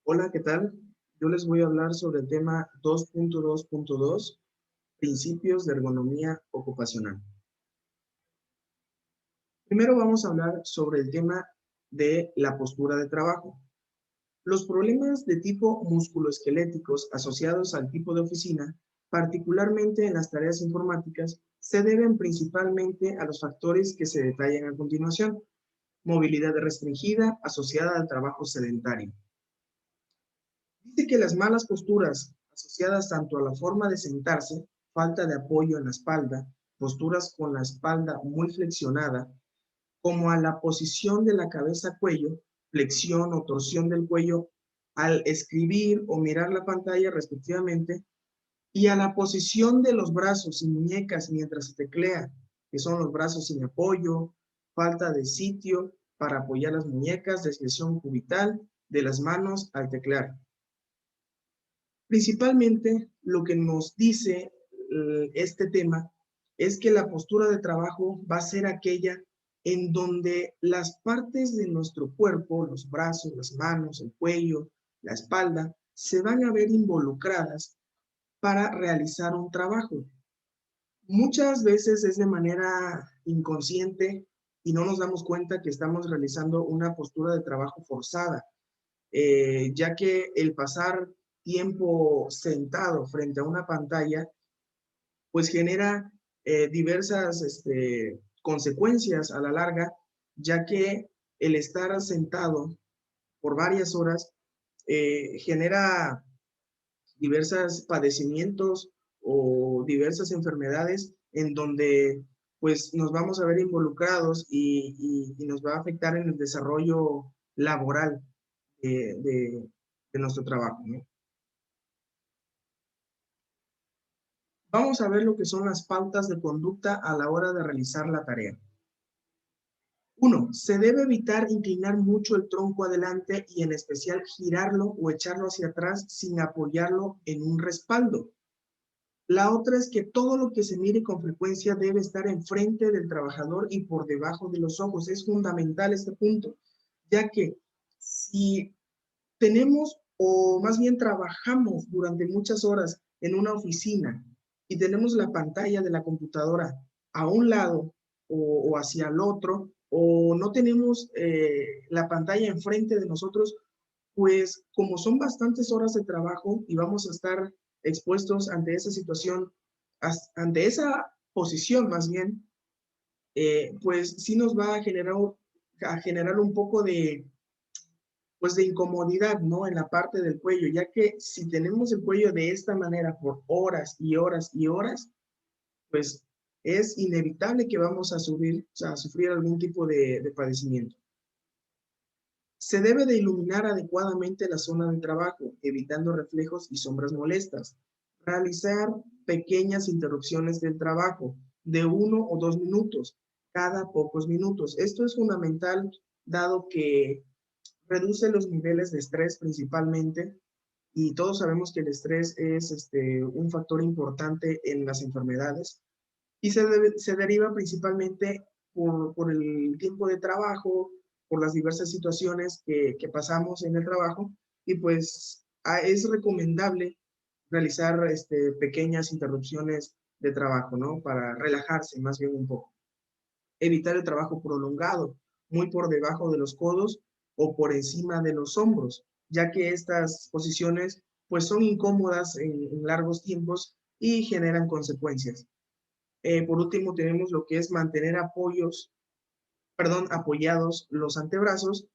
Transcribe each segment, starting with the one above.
Hola, ¿qué tal? Yo les voy a hablar sobre el tema 2.2.2, principios de ergonomía ocupacional. Primero vamos a hablar sobre el tema de la postura de trabajo. Los problemas de tipo musculoesqueléticos asociados al tipo de oficina, particularmente en las tareas informáticas, se deben principalmente a los factores que se detallan a continuación. Movilidad restringida asociada al trabajo sedentario. Dice que las malas posturas asociadas tanto a la forma de sentarse, falta de apoyo en la espalda, posturas con la espalda muy flexionada, como a la posición de la cabeza-cuello, flexión o torsión del cuello al escribir o mirar la pantalla respectivamente, y a la posición de los brazos y muñecas mientras se teclea, que son los brazos sin apoyo, falta de sitio para apoyar las muñecas, desviación cubital de las manos al teclear. Principalmente lo que nos dice este tema es que la postura de trabajo va a ser aquella en donde las partes de nuestro cuerpo, los brazos, las manos, el cuello, la espalda, se van a ver involucradas para realizar un trabajo. Muchas veces es de manera inconsciente y no nos damos cuenta que estamos realizando una postura de trabajo forzada, ya que el pasar tiempo sentado frente a una pantalla, pues genera diversas consecuencias a la larga, ya que el estar sentado por varias horas genera diversos padecimientos o diversas enfermedades en donde pues nos vamos a ver involucrados y nos va a afectar en el desarrollo laboral de nuestro trabajo, ¿no? Vamos a ver lo que son las pautas de conducta a la hora de realizar la tarea. 1. Se debe evitar inclinar mucho el tronco adelante y en especial girarlo o echarlo hacia atrás sin apoyarlo en un respaldo. La otra es que todo lo que se mire con frecuencia debe estar enfrente del trabajador y por debajo de los ojos. Es fundamental este punto, ya que si tenemos o más bien trabajamos durante muchas horas en una oficina y tenemos la pantalla de la computadora a un lado o hacia el otro, o no tenemos la pantalla enfrente de nosotros, pues como son bastantes horas de trabajo y vamos a estar expuestos ante esa situación, ante esa posición más bien, pues sí nos va a generar un poco de, pues de incomodidad, ¿no? En la parte del cuello, ya que si tenemos el cuello de esta manera por horas y horas y horas, pues es inevitable que vamos a sufrir algún tipo de padecimiento. Se debe de iluminar adecuadamente la zona de trabajo, evitando reflejos y sombras molestas. Realizar pequeñas interrupciones del trabajo de 1 o 2 minutos cada pocos minutos. Esto es fundamental dado que reduce los niveles de estrés principalmente y todos sabemos que el estrés es un factor importante en las enfermedades y se deriva principalmente por el tiempo de trabajo, por las diversas situaciones que pasamos en el trabajo y pues es recomendable realizar pequeñas interrupciones de trabajo, ¿no? Para relajarse más bien un poco. Evitar el trabajo prolongado, muy por debajo de los codos o por encima de los hombros, ya que estas posiciones pues son incómodas en largos tiempos y generan consecuencias. Por último, tenemos lo que es mantener apoyados los antebrazos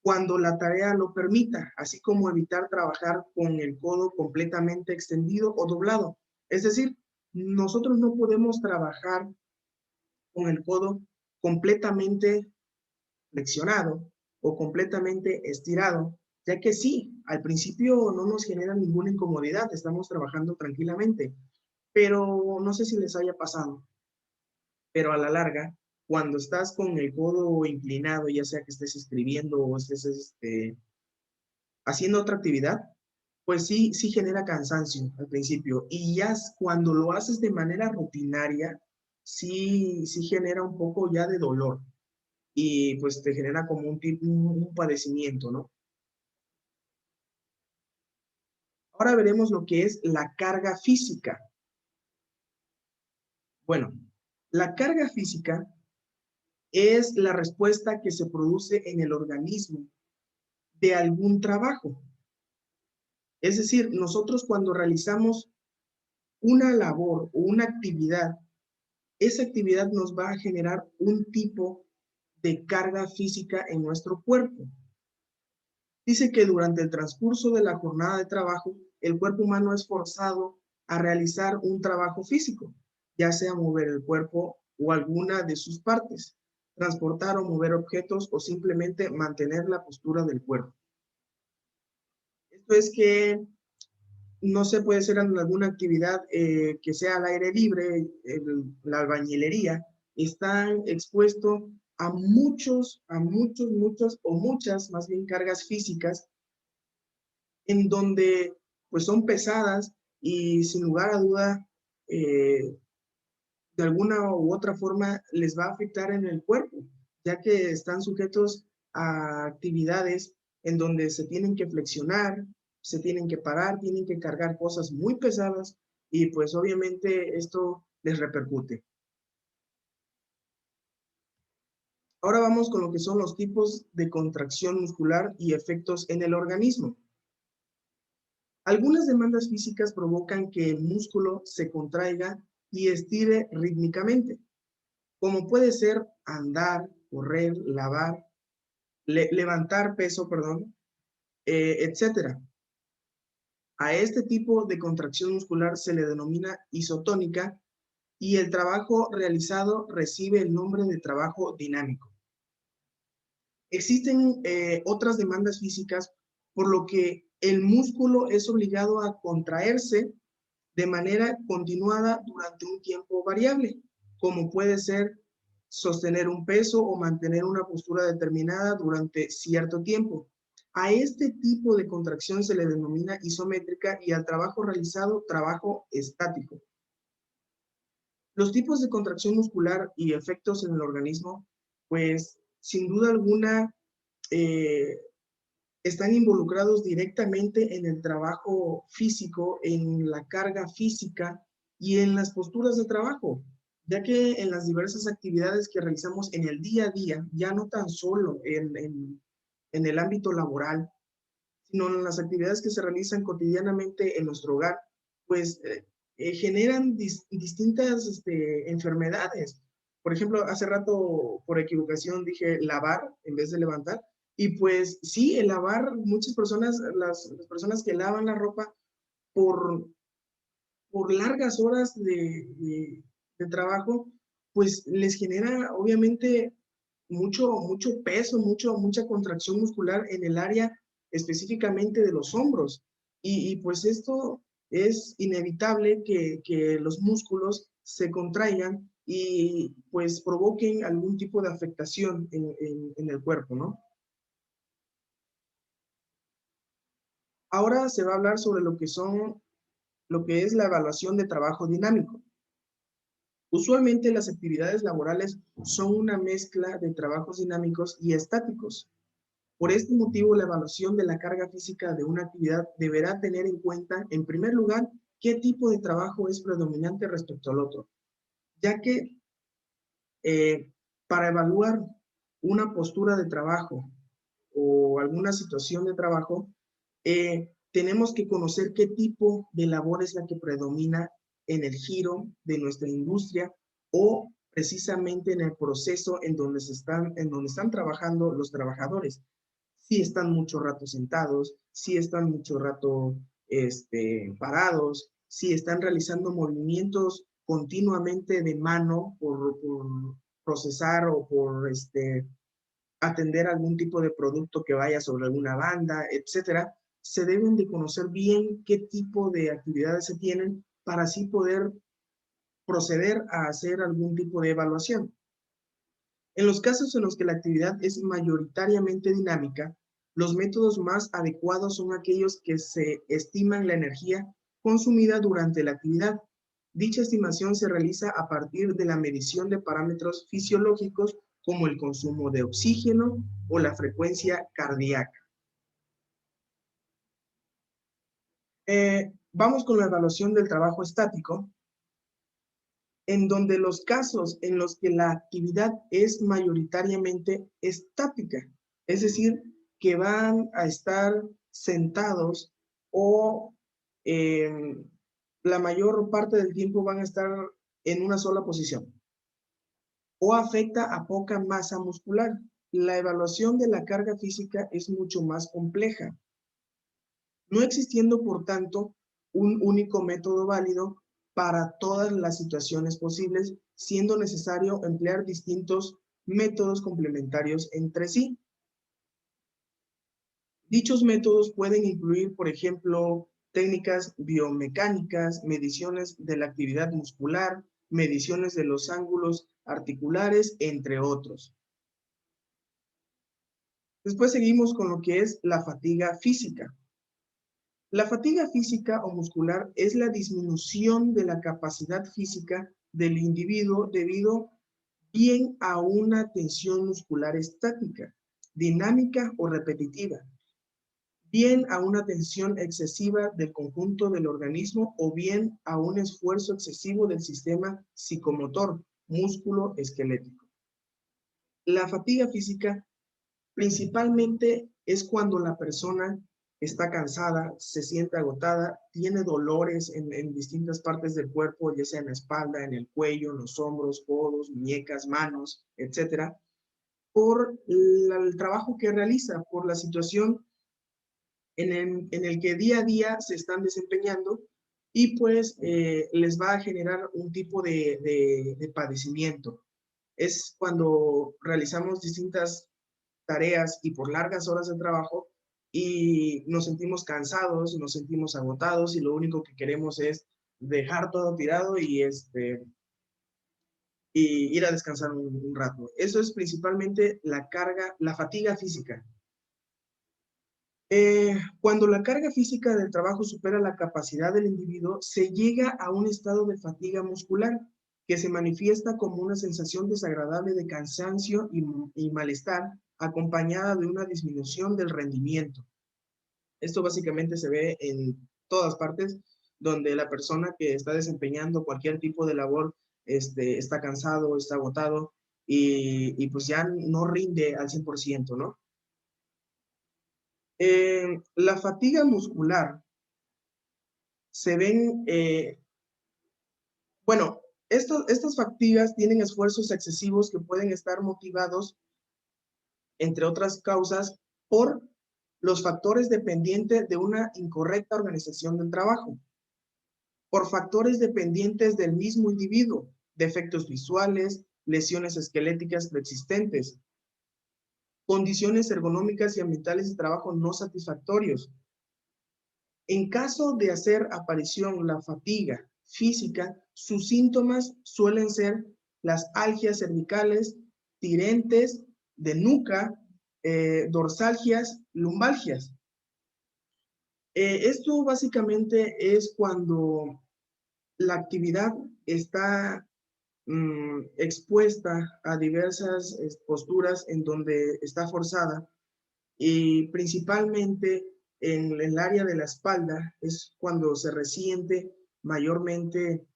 cuando la tarea lo permita, así como evitar trabajar con el codo completamente extendido o doblado. Es decir, nosotros no podemos trabajar con el codo completamente flexionado o completamente estirado, ya que sí, al principio no nos genera ninguna incomodidad, estamos trabajando tranquilamente, pero no sé si les haya pasado, pero a la larga, cuando estás con el codo inclinado, ya sea que estés escribiendo o estés haciendo otra actividad, pues sí, sí genera cansancio al principio. Y ya cuando lo haces de manera rutinaria, sí, sí genera un poco ya de dolor y pues te genera como un padecimiento, ¿no? Ahora veremos lo que es la carga física. Bueno, la carga física es la respuesta que se produce en el organismo de algún trabajo. Es decir, nosotros cuando realizamos una labor o una actividad, esa actividad nos va a generar un tipo de carga física en nuestro cuerpo. Dice que durante el transcurso de la jornada de trabajo, el cuerpo humano es forzado a realizar un trabajo físico, ya sea mover el cuerpo o alguna de sus partes, transportar o mover objetos o simplemente mantener la postura del cuerpo. Esto es que no se puede hacer alguna actividad que sea al aire libre, la albañilería, están expuestos a muchos, o muchas, más bien, cargas físicas en donde pues son pesadas y sin lugar a duda de alguna u otra forma les va a afectar en el cuerpo, ya que están sujetos a actividades en donde se tienen que flexionar, se tienen que parar, tienen que cargar cosas muy pesadas y pues obviamente esto les repercute. Ahora vamos con lo que son los tipos de contracción muscular y efectos en el organismo. Algunas demandas físicas provocan que el músculo se contraiga y estire rítmicamente, como puede ser andar, correr, levantar peso, etcétera. A este tipo de contracción muscular se le denomina isotónica y el trabajo realizado recibe el nombre de trabajo dinámico. Existen otras demandas físicas por lo que el músculo es obligado a contraerse de manera continuada durante un tiempo variable, como puede ser sostener un peso o mantener una postura determinada durante cierto tiempo. A este tipo de contracción se le denomina isométrica y al trabajo realizado, trabajo estático. Los tipos de contracción muscular y efectos en el organismo, pues sin duda alguna, eh, están involucrados directamente en el trabajo físico, en la carga física y en las posturas de trabajo, ya que en las diversas actividades que realizamos en el día a día, ya no tan solo en el ámbito laboral, sino en las actividades que se realizan cotidianamente en nuestro hogar, pues generan distintas enfermedades. Por ejemplo, hace rato por equivocación dije lavar en vez de levantar. Y pues sí, el lavar, muchas personas, las personas que lavan la ropa por, por largas horas de trabajo, pues les genera obviamente mucho peso, mucha contracción muscular en el área específicamente de los hombros. Y pues esto es inevitable que los músculos se contraigan y pues provoquen algún tipo de afectación en el cuerpo, ¿no? Ahora se va a hablar sobre lo que es la evaluación de trabajo dinámico. Usualmente las actividades laborales son una mezcla de trabajos dinámicos y estáticos. Por este motivo, la evaluación de la carga física de una actividad deberá tener en cuenta, en primer lugar, qué tipo de trabajo es predominante respecto al otro, ya que para evaluar una postura de trabajo o alguna situación de trabajo, tenemos que conocer qué tipo de labor es la que predomina en el giro de nuestra industria o precisamente en el proceso en donde están trabajando los trabajadores. Si están mucho rato sentados, si están mucho rato parados, si están realizando movimientos continuamente de mano por procesar o por atender algún tipo de producto que vaya sobre alguna banda, etcétera, se deben de conocer bien qué tipo de actividades se tienen para así poder proceder a hacer algún tipo de evaluación. En los casos en los que la actividad es mayoritariamente dinámica, los métodos más adecuados son aquellos que se estiman la energía consumida durante la actividad. Dicha estimación se realiza a partir de la medición de parámetros fisiológicos como el consumo de oxígeno o la frecuencia cardíaca. Vamos con la evaluación del trabajo estático, en donde los casos en los que la actividad es mayoritariamente estática, es decir, que van a estar sentados o la mayor parte del tiempo van a estar en una sola posición, o afecta a poca masa muscular. La evaluación de la carga física es mucho más compleja, no existiendo, por tanto, un único método válido para todas las situaciones posibles, siendo necesario emplear distintos métodos complementarios entre sí. Dichos métodos pueden incluir, por ejemplo, técnicas biomecánicas, mediciones de la actividad muscular, mediciones de los ángulos articulares, entre otros. Después seguimos con lo que es la fatiga física. La fatiga física o muscular es la disminución de la capacidad física del individuo debido bien a una tensión muscular estática, dinámica o repetitiva, bien a una tensión excesiva del conjunto del organismo o bien a un esfuerzo excesivo del sistema psicomotor, músculo esquelético. La fatiga física principalmente es cuando la persona está cansada, se siente agotada, tiene dolores en distintas partes del cuerpo, ya sea en la espalda, en el cuello, en los hombros, codos, muñecas, manos, etcétera, por el trabajo que realiza, por la situación en el que día a día se están desempeñando y pues les va a generar un tipo de padecimiento. Es cuando realizamos distintas tareas y por largas horas de trabajo y nos sentimos cansados, nos sentimos agotados y lo único que queremos es dejar todo tirado y ir a descansar un rato. Eso es principalmente la carga, la fatiga física. Cuando la carga física del trabajo supera la capacidad del individuo, se llega a un estado de fatiga muscular que se manifiesta como una sensación desagradable de cansancio y malestar acompañada de una disminución del rendimiento. Esto básicamente se ve en todas partes donde la persona que está desempeñando cualquier tipo de labor está cansado, está agotado y pues ya no rinde al 100%, ¿no? La fatiga muscular se ven, bueno, estas fatigas tienen esfuerzos excesivos que pueden estar motivados, entre otras causas, por los factores dependientes de una incorrecta organización del trabajo, por factores dependientes del mismo individuo, defectos visuales, lesiones esqueléticas preexistentes, condiciones ergonómicas y ambientales de trabajo no satisfactorios. En caso de hacer aparición la fatiga física, sus síntomas suelen ser las algias cervicales, tirentes de nuca, dorsalgias, lumbalgias. Esto básicamente es cuando la actividad está expuesta a diversas posturas en donde está forzada y principalmente en el área de la espalda es cuando se resiente mayormente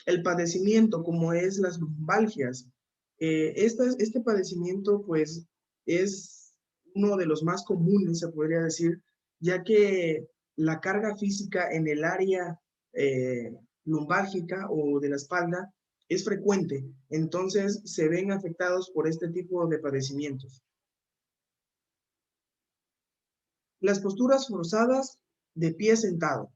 el padecimiento como es las lumbalgias. Este padecimiento pues es uno de los más comunes, se podría decir, ya que la carga física en el área lumbálgica o de la espalda es frecuente, entonces se ven afectados por este tipo de padecimientos. Las posturas forzadas de pie sentado.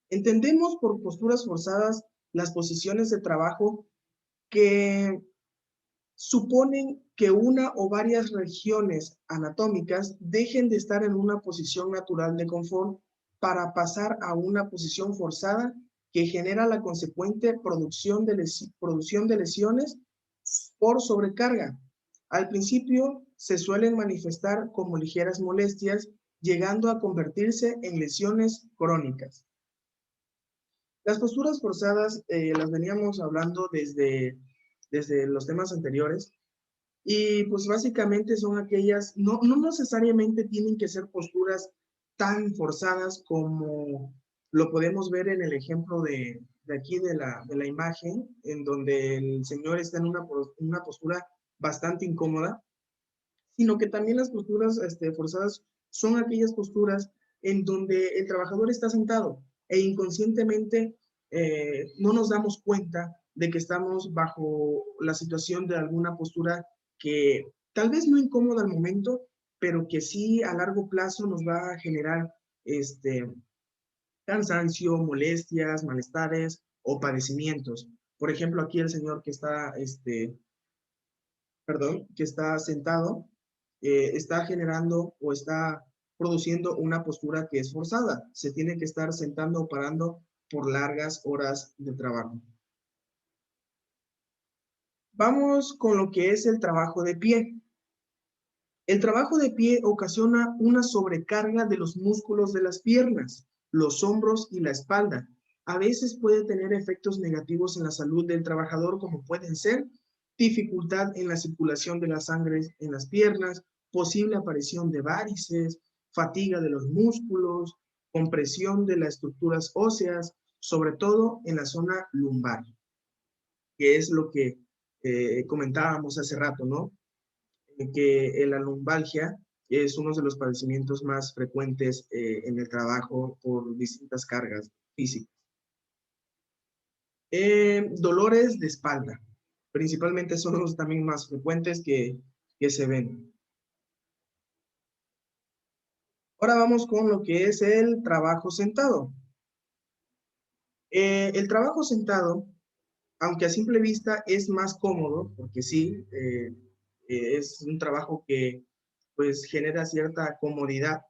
Entendemos por posturas forzadas las posiciones de trabajo que suponen que una o varias regiones anatómicas dejen de estar en una posición natural de confort para pasar a una posición forzada que genera la consecuente producción de lesiones por sobrecarga. Al principio se suelen manifestar como ligeras molestias, llegando a convertirse en lesiones crónicas. Las posturas forzadas las veníamos hablando desde los temas anteriores Y pues básicamente son aquellas, no necesariamente tienen que ser posturas tan forzadas como lo podemos ver en el ejemplo de aquí de la imagen, en donde el señor está en una postura bastante incómoda, sino que también las posturas forzadas son aquellas posturas en donde el trabajador está sentado e inconscientemente no nos damos cuenta de que estamos bajo la situación de alguna postura que tal vez no incómoda al momento, pero que sí a largo plazo nos va a generar cansancio, molestias, malestares o padecimientos. Por ejemplo, aquí el señor que está perdón, que está sentado, está generando o está produciendo una postura que es forzada. Se tiene que estar sentando o parando por largas horas de trabajo. Vamos con lo que es el trabajo de pie. El trabajo de pie ocasiona una sobrecarga de los músculos de las piernas, los hombros y la espalda. A veces puede tener efectos negativos en la salud del trabajador, como pueden ser dificultad en la circulación de la sangre en las piernas, posible aparición de varices, fatiga de los músculos, compresión de las estructuras óseas, sobre todo en la zona lumbar, que es lo que comentábamos hace rato, ¿no? Que la lumbalgia es uno de los padecimientos más frecuentes en el trabajo por distintas cargas físicas. Dolores de espalda, principalmente son los también más frecuentes que se ven. Ahora vamos con lo que es el trabajo sentado. El trabajo sentado, aunque a simple vista es más cómodo, porque sí, es un trabajo que pues genera cierta comodidad,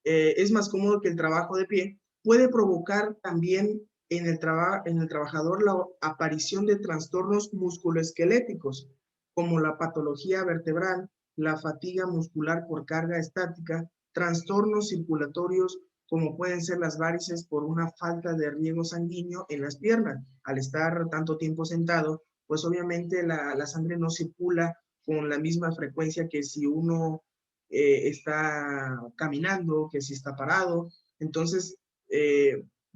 es más cómodo que el trabajo de pie, puede provocar también en el trabajador la aparición de trastornos musculoesqueléticos, como la patología vertebral, la fatiga muscular por carga estática, trastornos circulatorios, como pueden ser las varices por una falta de riego sanguíneo en las piernas. Al estar tanto tiempo sentado, pues obviamente la sangre no circula con la misma frecuencia que si uno está caminando, que si está parado. Entonces,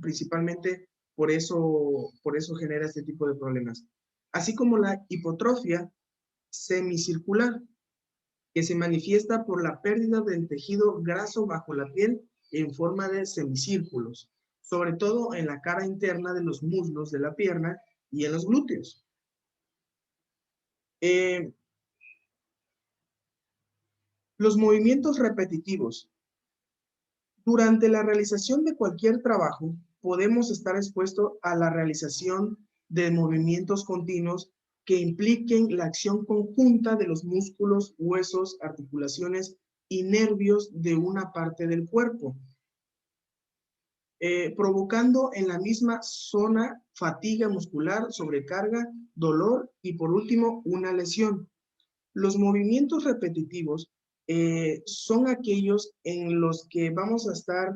principalmente por eso genera este tipo de problemas. Así como la hipotrofia semicircular, que se manifiesta por la pérdida del tejido graso bajo la piel en forma de semicírculos, sobre todo en la cara interna de los muslos de la pierna y en los glúteos. Los movimientos repetitivos. Durante la realización de cualquier trabajo, podemos estar expuestos a la realización de movimientos continuos que impliquen la acción conjunta de los músculos, huesos, articulaciones y nervios de una parte del cuerpo, provocando en la misma zona fatiga muscular, sobrecarga, dolor y por último una lesión. Los movimientos repetitivos son aquellos en los que vamos a estar,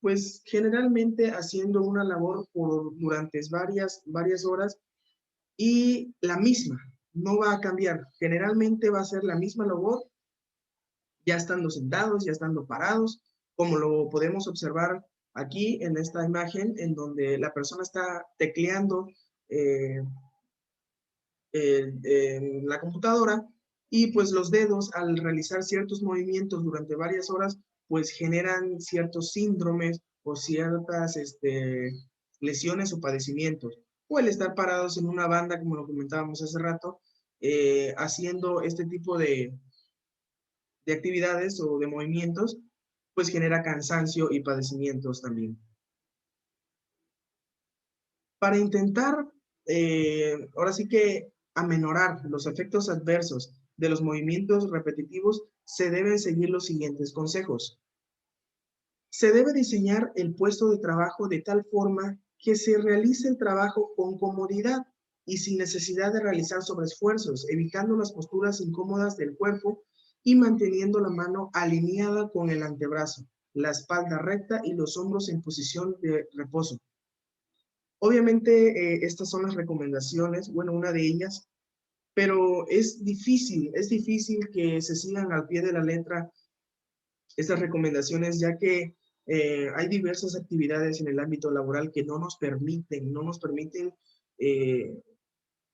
pues generalmente haciendo una labor durante varias horas y la misma, no va a cambiar. Generalmente va a ser la misma labor, ya estando sentados, ya estando parados, como lo podemos observar aquí en esta imagen, en donde la persona está tecleando eh, en la computadora y pues los dedos al realizar ciertos movimientos durante varias horas pues generan ciertos síndromes o ciertas lesiones o padecimientos. O el estar parados en una banda, como lo comentábamos hace rato, haciendo este tipo de actividades o de movimientos, pues genera cansancio y padecimientos también. Para intentar, ahora sí que amenorar los efectos adversos de los movimientos repetitivos, se deben seguir los siguientes consejos. Se debe diseñar el puesto de trabajo de tal forma que se realice el trabajo con comodidad y sin necesidad de realizar sobreesfuerzos, evitando las posturas incómodas del cuerpo y manteniendo la mano alineada con el antebrazo, la espalda recta y los hombros en posición de reposo. Obviamente, estas son las recomendaciones, bueno, una de ellas, pero es difícil que se sigan al pie de la letra estas recomendaciones, ya que hay diversas actividades en el ámbito laboral que no nos permiten eh,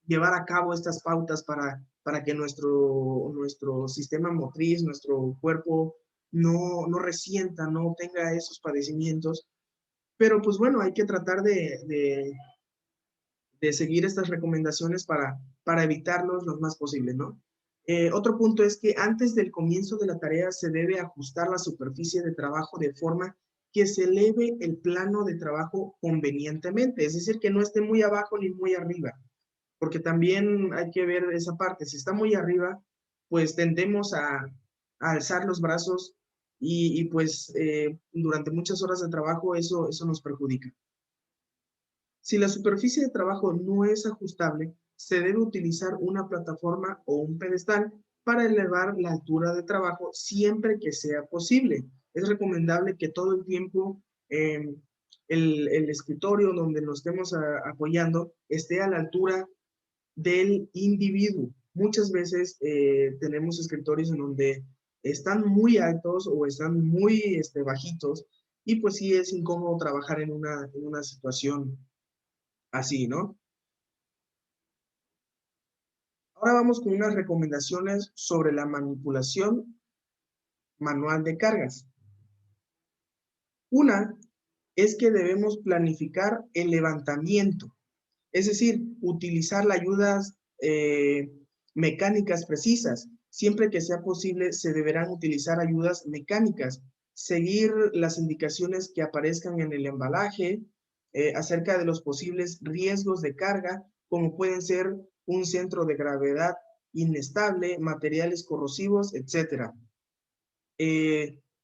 llevar a cabo estas pautas para que nuestro sistema motriz, nuestro cuerpo no resienta, no tenga esos padecimientos. Pero pues bueno, hay que tratar de seguir estas recomendaciones para evitarlos lo más posible, ¿no? Otro punto es que antes del comienzo de la tarea se debe ajustar la superficie de trabajo de forma que se eleve el plano de trabajo convenientemente, es decir, que no esté muy abajo ni muy arriba, porque también hay que ver esa parte. Si está muy arriba, pues tendemos a alzar los brazos y pues durante muchas horas de trabajo eso nos perjudica. Si la superficie de trabajo no es ajustable, se debe utilizar una plataforma o un pedestal para elevar la altura de trabajo siempre que sea posible. Es recomendable que todo el tiempo el escritorio donde nos estemos apoyando esté a la altura del individuo. Muchas veces tenemos escritorios en donde están muy altos o están muy bajitos y pues sí es incómodo trabajar en una situación así, ¿no? Ahora vamos con unas recomendaciones sobre la manipulación manual de cargas. Una es que debemos planificar el levantamiento, es decir, utilizar las ayudas mecánicas precisas. Siempre que sea posible, se deberán utilizar ayudas mecánicas, seguir las indicaciones que aparezcan en el embalaje acerca de los posibles riesgos de carga, como pueden ser un centro de gravedad inestable, materiales corrosivos, etc.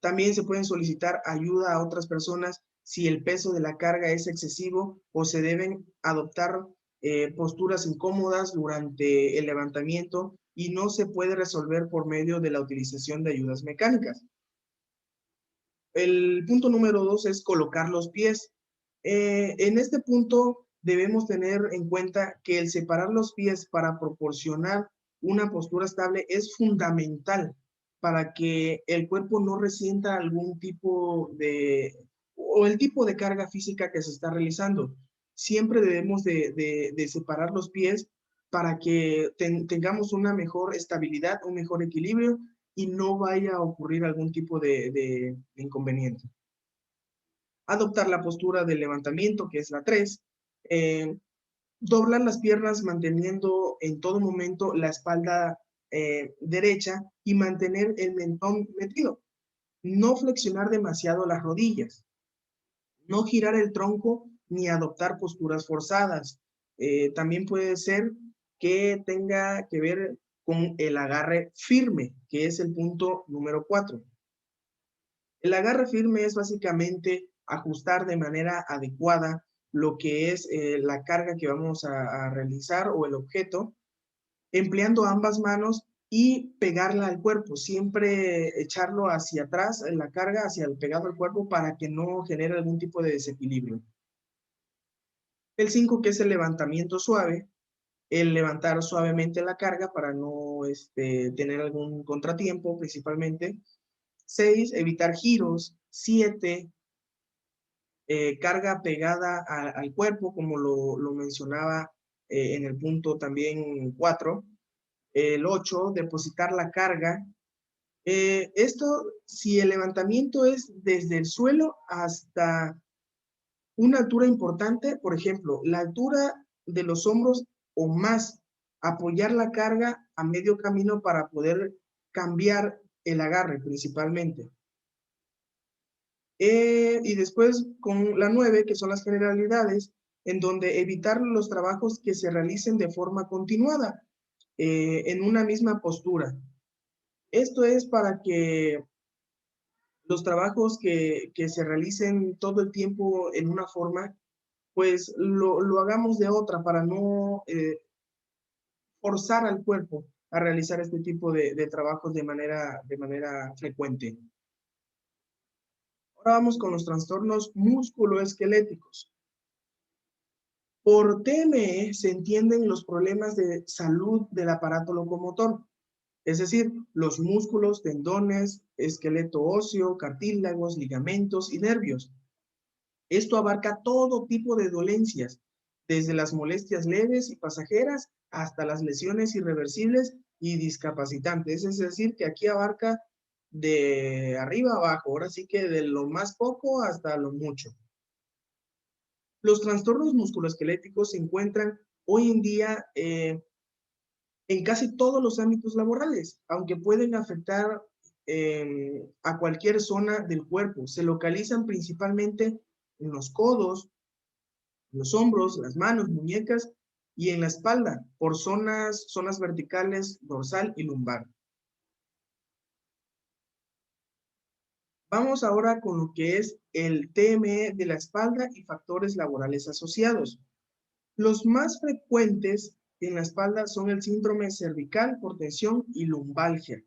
También se pueden solicitar ayuda a otras personas si el peso de la carga es excesivo o se deben adoptar posturas incómodas durante el levantamiento y no se puede resolver por medio de la utilización de ayudas mecánicas. El punto número 2 es colocar los pies. En este punto debemos tener en cuenta que el separar los pies para proporcionar una postura estable es fundamental para que el cuerpo no resienta algún tipo o el tipo de carga física que se está realizando. Siempre debemos de separar los pies para que tengamos una mejor estabilidad, un mejor equilibrio y no vaya a ocurrir algún tipo de inconveniente. Adoptar la postura del levantamiento, que es la 3. Doblar las piernas manteniendo en todo momento la espalda derecha y mantener el mentón metido. No flexionar demasiado las rodillas. No girar el tronco ni adoptar posturas forzadas. También puede ser que tenga que ver con el agarre firme, que es el punto número 4. El agarre firme es básicamente ajustar de manera adecuada lo que es la carga que vamos a realizar o el objeto, empleando ambas manos y pegarla al cuerpo, siempre echarlo hacia atrás, en la carga hacia el pegado al cuerpo para que no genere algún tipo de desequilibrio. El 5, que es el levantamiento suave, el levantar suavemente la carga para no tener algún contratiempo principalmente. 6, evitar giros. 7, carga pegada al cuerpo, como lo mencionaba en el punto también 4. El 8, depositar la carga. Esto, si el levantamiento es desde el suelo hasta una altura importante, por ejemplo, la altura de los hombros o más, apoyar la carga a medio camino para poder cambiar el agarre principalmente. Y después con la 9, que son las generalidades, en donde evitar los trabajos que se realicen de forma continuada, en una misma postura. Esto es para que los trabajos que se realicen todo el tiempo en una forma, pues lo hagamos de otra para no forzar al cuerpo a realizar este tipo de trabajos de manera frecuente. Ahora vamos con los trastornos musculoesqueléticos. Por TME se entienden los problemas de salud del aparato locomotor, es decir, los músculos, tendones, esqueleto óseo, cartílagos, ligamentos y nervios. Esto abarca todo tipo de dolencias, desde las molestias leves y pasajeras hasta las lesiones irreversibles y discapacitantes. Es decir, que aquí abarca de arriba a abajo, ahora sí que de lo más poco hasta lo mucho. Los trastornos musculoesqueléticos se encuentran hoy en día en casi todos los ámbitos laborales, aunque pueden afectar a cualquier zona del cuerpo. Se localizan principalmente en los codos, los hombros, las manos, muñecas y en la espalda, por zonas verticales, dorsal y lumbar. Vamos ahora con lo que es el TME de la espalda y factores laborales asociados. Los más frecuentes en la espalda son el síndrome cervical por tensión y lumbalgia.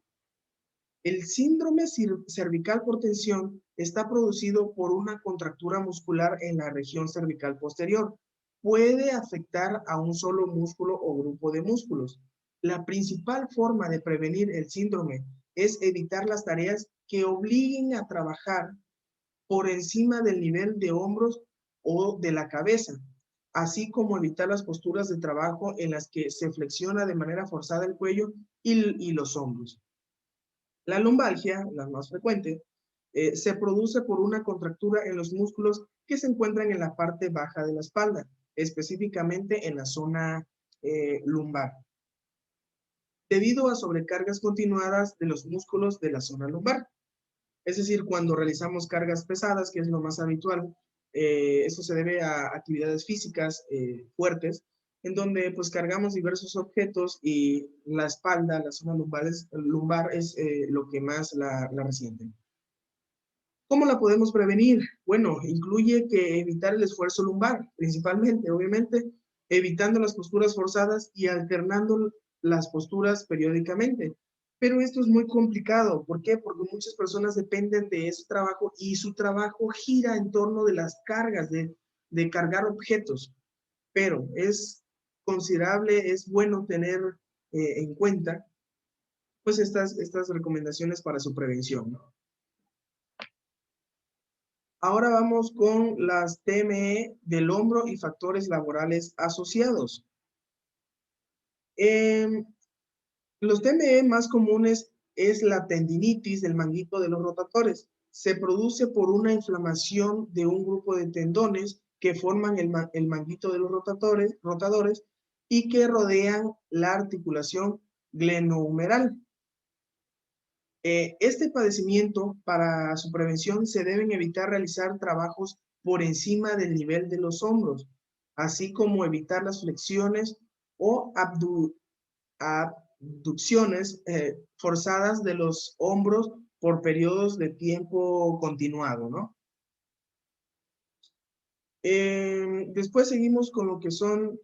El síndrome cervical por tensión está producido por una contractura muscular en la región cervical posterior. Puede afectar a un solo músculo o grupo de músculos. La principal forma de prevenir el síndrome es evitar las tareas que obliguen a trabajar por encima del nivel de hombros o de la cabeza, así como evitar las posturas de trabajo en las que se flexiona de manera forzada el cuello y los hombros. La lumbalgia, la más frecuente, se produce por una contractura en los músculos que se encuentran en la parte baja de la espalda, específicamente en la zona lumbar, debido a sobrecargas continuadas de los músculos de la zona lumbar. Es decir, cuando realizamos cargas pesadas, que es lo más habitual, eso se debe a actividades físicas fuertes, en donde pues cargamos diversos objetos y la espalda, la zona lumbar es lo que más la resiente. ¿Cómo la podemos prevenir? Bueno, incluye que evitar el esfuerzo lumbar, principalmente, obviamente, evitando las posturas forzadas y alternando las posturas periódicamente. Pero esto es muy complicado. ¿Por qué? Porque muchas personas dependen de ese trabajo y su trabajo gira en torno de las cargas, de cargar objetos. Pero es considerable, es bueno tener en cuenta pues estas recomendaciones para su prevención, ¿no? Ahora vamos con las TME del hombro y factores laborales asociados. Los TME más comunes es la tendinitis del manguito de los rotatores. Se produce por una inflamación de un grupo de tendones que forman el manguito de los rotadores y que rodean la articulación glenohumeral. Este padecimiento, para su prevención, se deben evitar realizar trabajos por encima del nivel de los hombros, así como evitar las flexiones o abducciones forzadas de los hombros por periodos de tiempo continuado, ¿no? Después seguimos con lo que son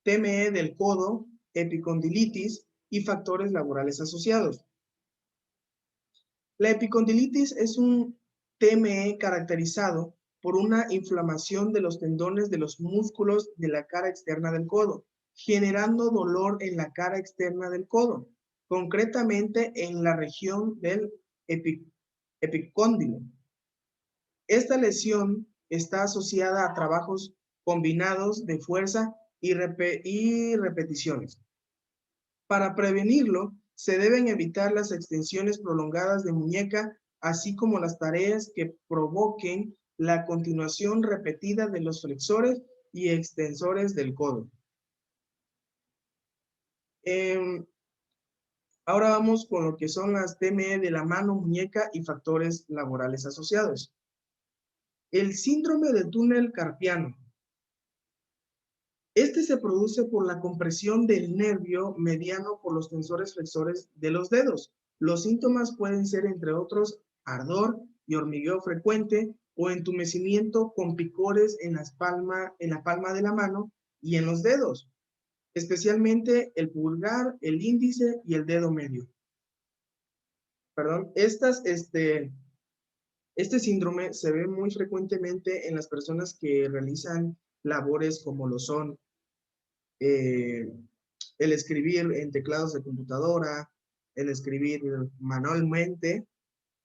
TME del codo, epicondilitis y factores laborales asociados. La epicondilitis es un TME caracterizado por una inflamación de los tendones de los músculos de la cara externa del codo, generando dolor en la cara externa del codo, concretamente en la región del epicóndilo. Esta lesión está asociada a trabajos combinados de fuerza y repeticiones. Para prevenirlo, se deben evitar las extensiones prolongadas de muñeca, así como las tareas que provoquen la continuación repetida de los flexores y extensores del codo. Ahora vamos con lo que son las TME de la mano, muñeca y factores laborales asociados. El síndrome de túnel carpiano. Este se produce por la compresión del nervio mediano por los tensores flexores de los dedos. Los síntomas pueden ser, entre otros, ardor y hormigueo frecuente o entumecimiento con picores en la palma de la mano y en los dedos, especialmente el pulgar, el índice y el dedo medio. Perdón, este síndrome se ve muy frecuentemente en las personas que realizan labores como lo son el escribir en teclados de computadora, el escribir manualmente,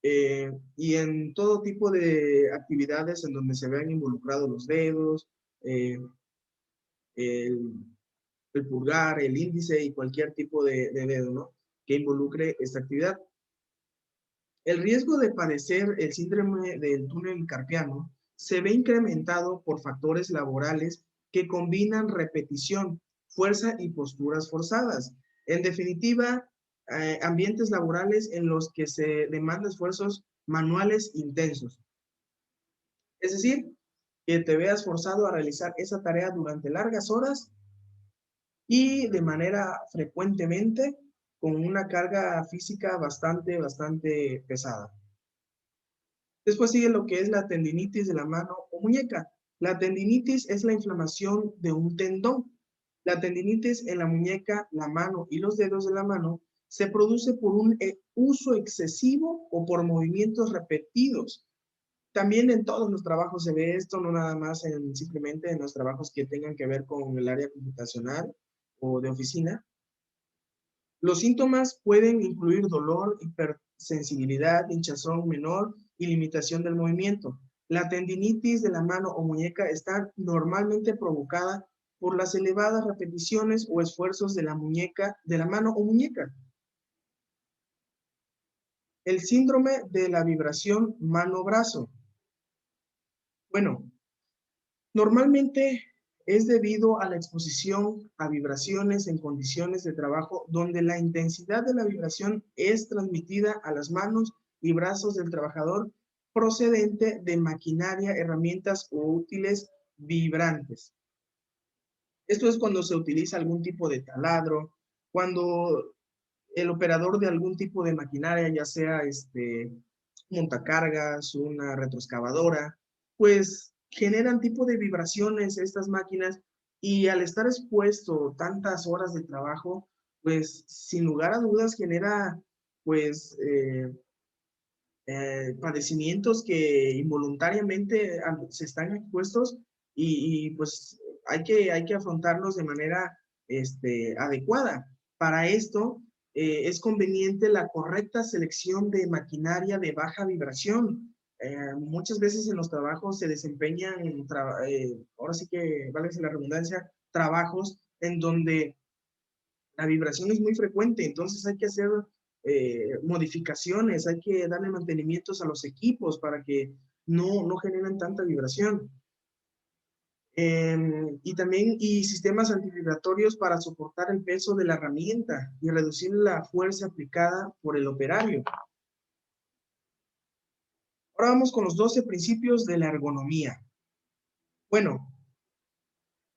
y en todo tipo de actividades en donde se vean involucrados los dedos, el, el pulgar, el índice y cualquier tipo de dedo, ¿no?, que involucre esta actividad. El riesgo de padecer el síndrome del túnel carpiano se ve incrementado por factores laborales que combinan repetición, fuerza y posturas forzadas. En definitiva, ambientes laborales en los que se demandan esfuerzos manuales intensos. Es decir, que te veas forzado a realizar esa tarea durante largas horas y de manera frecuentemente con una carga física bastante pesada. Después sigue lo que es la tendinitis de la mano o muñeca. La tendinitis es la inflamación de un tendón. La tendinitis en la muñeca, la mano y los dedos de la mano se produce por un uso excesivo o por movimientos repetidos. También en todos los trabajos se ve esto, no nada más simplemente en los trabajos que tengan que ver con el área computacional o de oficina. Los síntomas pueden incluir dolor, hipersensibilidad, hinchazón menor y limitación del movimiento. La tendinitis de la mano o muñeca está normalmente provocada por las elevadas repeticiones o esfuerzos de la muñeca, de la mano o muñeca. El síndrome de la vibración mano-brazo. Bueno, normalmente es debido a la exposición a vibraciones en condiciones de trabajo donde la intensidad de la vibración es transmitida a las manos y brazos del trabajador procedente de maquinaria, herramientas o útiles vibrantes. Esto es cuando se utiliza algún tipo de taladro, cuando el operador de algún tipo de maquinaria, ya sea montacargas, una retroexcavadora, pues generan tipo de vibraciones estas máquinas, y al estar expuesto tantas horas de trabajo, pues sin lugar a dudas genera pues padecimientos que involuntariamente se están expuestos, y pues hay que afrontarlos de manera adecuada. Para esto es conveniente la correcta selección de maquinaria de baja vibración. Muchas veces en los trabajos se desempeñan, ahora sí que vale la redundancia, trabajos en donde la vibración es muy frecuente, entonces hay que hacer modificaciones, hay que darle mantenimientos a los equipos para que no generen tanta vibración. Y también sistemas antivibratorios para soportar el peso de la herramienta y reducir la fuerza aplicada por el operario. Ahora vamos con los 12 principios de la ergonomía. Bueno,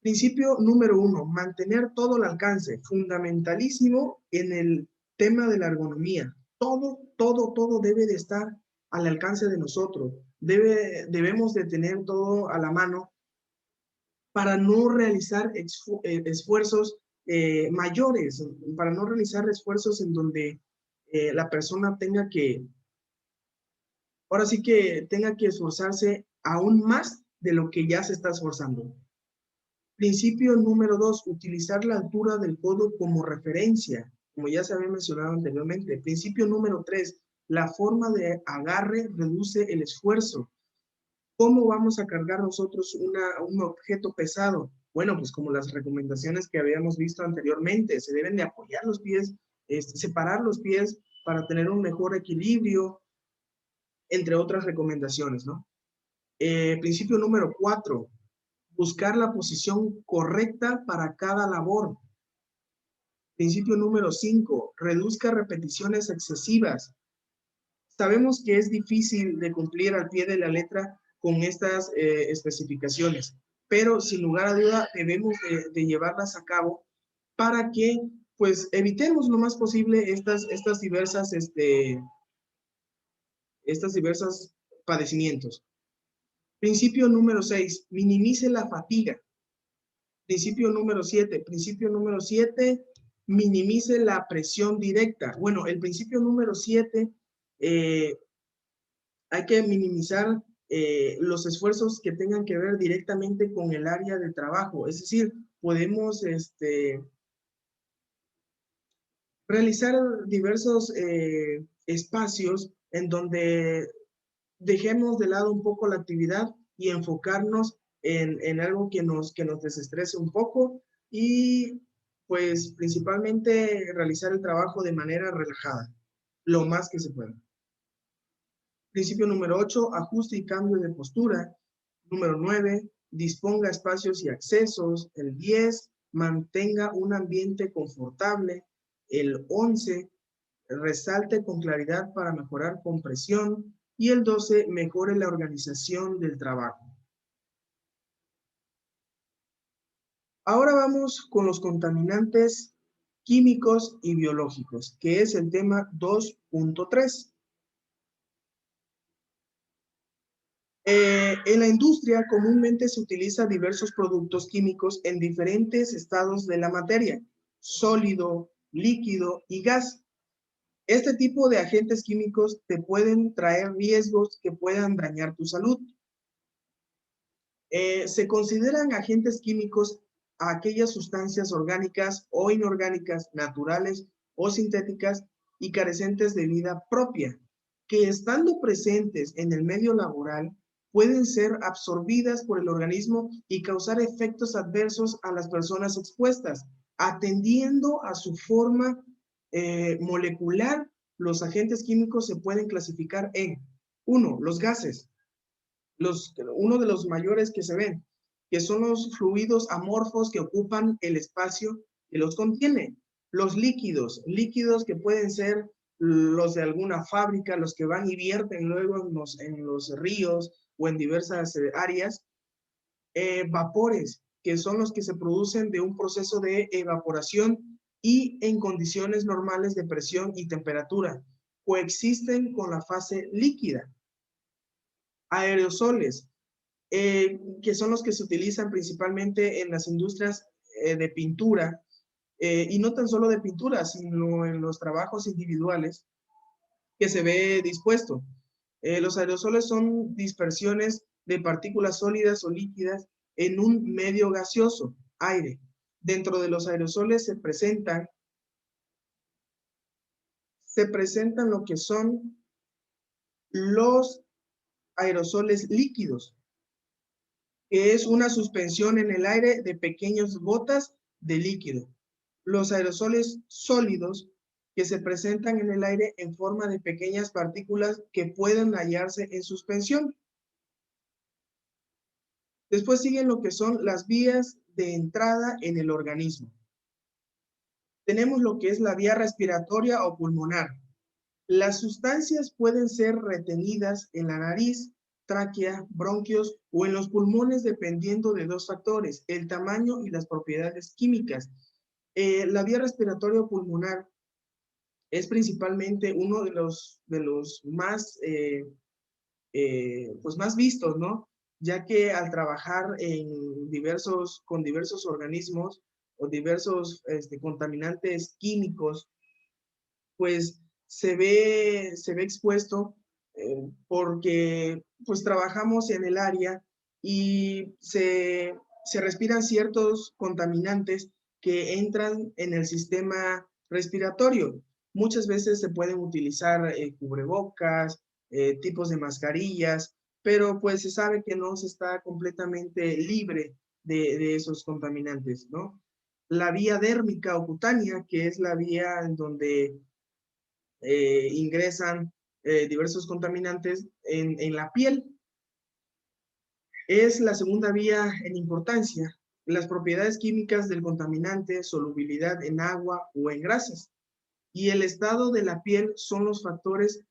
principio número 1, mantener todo al alcance, fundamentalísimo en el tema de la ergonomía. Todo debe de estar al alcance de nosotros. Debemos de tener todo a la mano para no realizar esfuerzos mayores, para no realizar esfuerzos en donde la persona tenga que, ahora sí que tenga que esforzarse aún más de lo que ya se está esforzando. Principio número 2, utilizar la altura del codo como referencia, como ya se había mencionado anteriormente. Principio número 3, la forma de agarre reduce el esfuerzo. ¿Cómo vamos a cargar nosotros un objeto pesado? Bueno, pues como las recomendaciones que habíamos visto anteriormente, se deben de apoyar los pies, separar los pies para tener un mejor equilibrio, entre otras recomendaciones, ¿no? Principio número 4, buscar la posición correcta para cada labor. Principio número 5, reduzca repeticiones excesivas. Sabemos que es difícil de cumplir al pie de la letra con estas especificaciones, pero sin lugar a duda debemos de llevarlas a cabo para que pues evitemos lo más posible estas diversas padecimientos. Principio número 6, minimice la fatiga. Principio número 7, minimice la presión directa. Bueno, el principio número 7, hay que minimizar los esfuerzos que tengan que ver directamente con el área de trabajo. Es decir, podemos realizar diversos espacios en donde dejemos de lado un poco la actividad y enfocarnos en algo que nos desestrese un poco y pues principalmente realizar el trabajo de manera relajada, lo más que se pueda. Principio número 8, ajuste y cambio de postura. Número 9, disponga espacios y accesos. El 10, mantenga un ambiente confortable. El 11, resalte con claridad para mejorar compresión. Y el 12, mejore la organización del trabajo. Ahora vamos con los contaminantes químicos y biológicos, que es el tema 2.3. En la industria comúnmente se utiliza diversos productos químicos en diferentes estados de la materia, sólido, líquido y gas. Este tipo de agentes químicos te pueden traer riesgos que puedan dañar tu salud. Se consideran agentes químicos a aquellas sustancias orgánicas o inorgánicas, naturales o sintéticas y carecentes de vida propia, que estando presentes en el medio laboral pueden ser absorbidas por el organismo y causar efectos adversos a las personas expuestas. Atendiendo a su forma molecular, los agentes químicos se pueden clasificar en 1. Los gases. Uno de los mayores que se ven, que son los fluidos amorfos que ocupan el espacio que los contiene. Los líquidos, líquidos que pueden ser los de alguna fábrica, los que van y vierten luego en los ríos o en diversas áreas. Vapores, que son los que se producen de un proceso de evaporación y en condiciones normales de presión y temperatura. Coexisten con la fase líquida. Aerosoles, que son los que se utilizan principalmente en las industrias de pintura, y no tan solo de pintura, sino en los trabajos individuales que se ve dispuesto. Los aerosoles son dispersiones de partículas sólidas o líquidas en un medio gaseoso, aire. Dentro de los aerosoles se presentan lo que son los aerosoles líquidos, que es una suspensión en el aire de pequeñas gotas de líquido. Los aerosoles sólidos, que se presentan en el aire en forma de pequeñas partículas que pueden hallarse en suspensión. Después siguen lo que son las vías de entrada en el organismo. Tenemos lo que es la vía respiratoria o pulmonar. Las sustancias pueden ser retenidas en la nariz, tráquea, bronquios o en los pulmones dependiendo de dos factores, el tamaño y las propiedades químicas. La vía respiratoria o pulmonar es principalmente uno de los más, pues más vistos, ¿no? Ya que al trabajar con diversos organismos o diversos contaminantes químicos, pues se ve expuesto porque pues trabajamos en el área y se respiran ciertos contaminantes que entran en el sistema respiratorio. Muchas veces se pueden utilizar cubrebocas, tipos de mascarillas, pero pues se sabe que no se está completamente libre de esos contaminantes, ¿no? La vía dérmica o cutánea, que es la vía en donde ingresan diversos contaminantes en la piel. Es la segunda vía en importancia. Las propiedades químicas del contaminante, solubilidad en agua o en grasas. Y el estado de la piel son los factores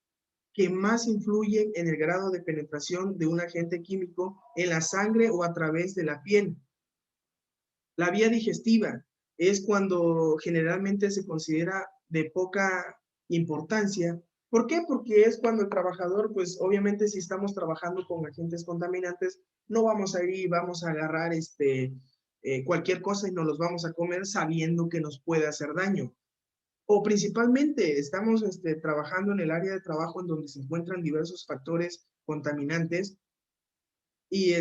que más influyen en el grado de penetración de un agente químico en la sangre o a través de la piel. La vía digestiva es cuando generalmente se considera de poca importancia. ¿Por qué? Porque es cuando el trabajador, pues obviamente si estamos trabajando con agentes contaminantes, no vamos a ir y vamos a agarrar cualquier cosa y nos los vamos a comer sabiendo que nos puede hacer daño. O principalmente estamos trabajando en el área de trabajo en donde se encuentran diversos factores contaminantes y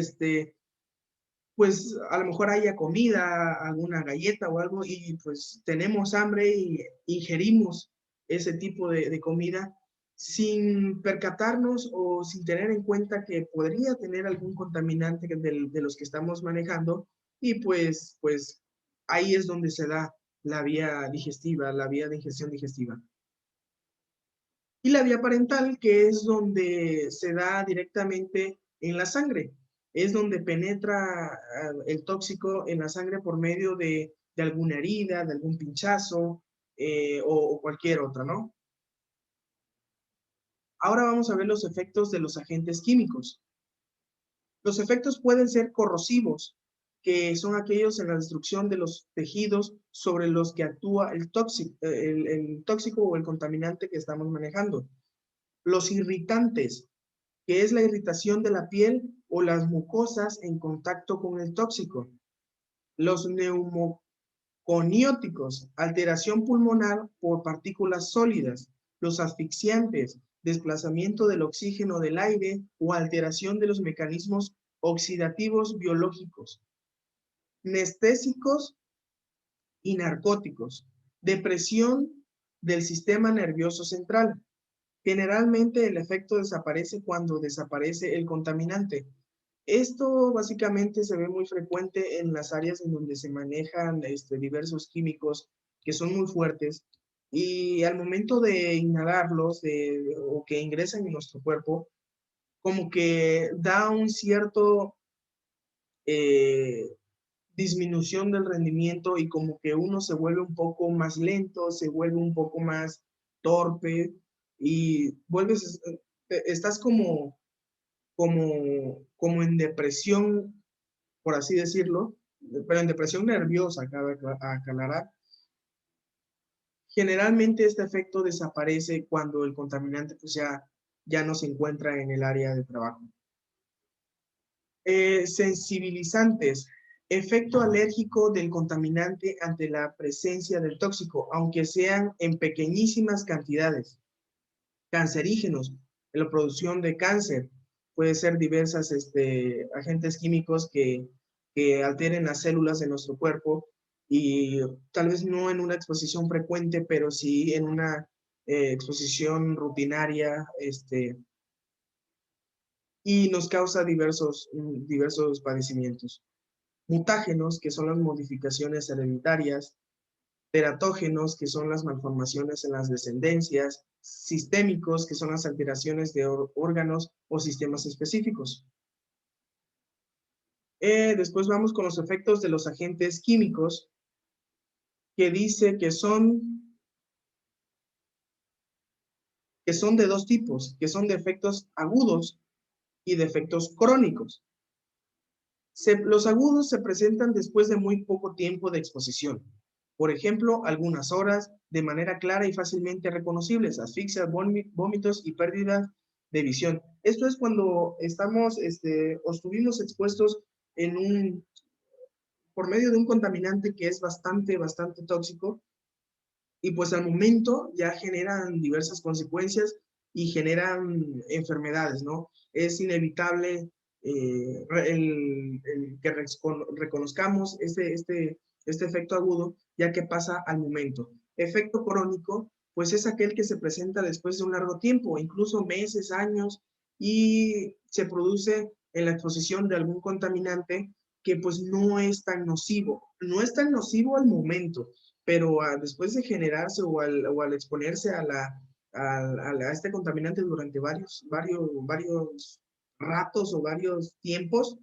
pues a lo mejor haya comida, alguna galleta o algo, y pues tenemos hambre y ingerimos ese tipo de comida sin percatarnos o sin tener en cuenta que podría tener algún contaminante de los que estamos manejando, y pues ahí es donde se da la vía digestiva, la vía de ingestión digestiva. Y la vía parental, que es donde se da directamente en la sangre, es donde penetra el tóxico en la sangre por medio de alguna herida, de algún pinchazo o cualquier otra, ¿no? Ahora vamos a ver los efectos de los agentes químicos. Los efectos pueden ser corrosivos, que son aquellos en la destrucción de los tejidos sobre los que actúa el tóxico o el contaminante que estamos manejando. Los irritantes, que es la irritación de la piel o las mucosas en contacto con el tóxico. Los neumoconióticos, alteración pulmonar por partículas sólidas. Los asfixiantes, desplazamiento del oxígeno del aire o alteración de los mecanismos oxidativos biológicos. Anestésicos y narcóticos. Depresión del sistema nervioso central. Generalmente el efecto desaparece cuando desaparece el contaminante. Esto básicamente se ve muy frecuente en las áreas en donde se manejan diversos químicos que son muy fuertes, y al momento de inhalarlos o que ingresan en nuestro cuerpo, como que da un cierto eh, disminución del rendimiento, y como que uno se vuelve un poco más lento, se vuelve un poco más torpe y estás como en depresión, por así decirlo, pero en depresión nerviosa, cabe aclarar. Generalmente este efecto desaparece cuando el contaminante pues ya no se encuentra en el área de trabajo. Sensibilizantes. Efecto alérgico del contaminante ante la presencia del tóxico, aunque sean en pequeñísimas cantidades. Cancerígenos, la producción de cáncer. Puede ser diversas agentes químicos que alteren las células de nuestro cuerpo, y tal vez no en una exposición frecuente, pero sí en una exposición rutinaria, y nos causa diversos padecimientos. Mutágenos, que son las modificaciones hereditarias. Teratógenos, que son las malformaciones en las descendencias. Sistémicos, que son las alteraciones de órganos o sistemas específicos. Después vamos con los efectos de los agentes químicos, que dice que son de dos tipos, que son de efectos agudos y de efectos crónicos. Los agudos se presentan después de muy poco tiempo de exposición. Por ejemplo, algunas horas, de manera clara y fácilmente reconocibles: asfixias, vómitos y pérdida de visión. Esto es cuando estamos o estuvimos expuestos por medio de un contaminante que es bastante tóxico, y pues al momento ya generan diversas consecuencias y generan enfermedades, ¿no? Es inevitable el que reconozcamos este efecto agudo, ya que pasa al momento. Efecto crónico, pues es aquel que se presenta después de un largo tiempo, incluso meses, años, y se produce en la exposición de algún contaminante que pues no es tan nocivo. No es tan nocivo al momento, pero después de generarse o al exponerse a este contaminante durante varios ratos o varios tiempos,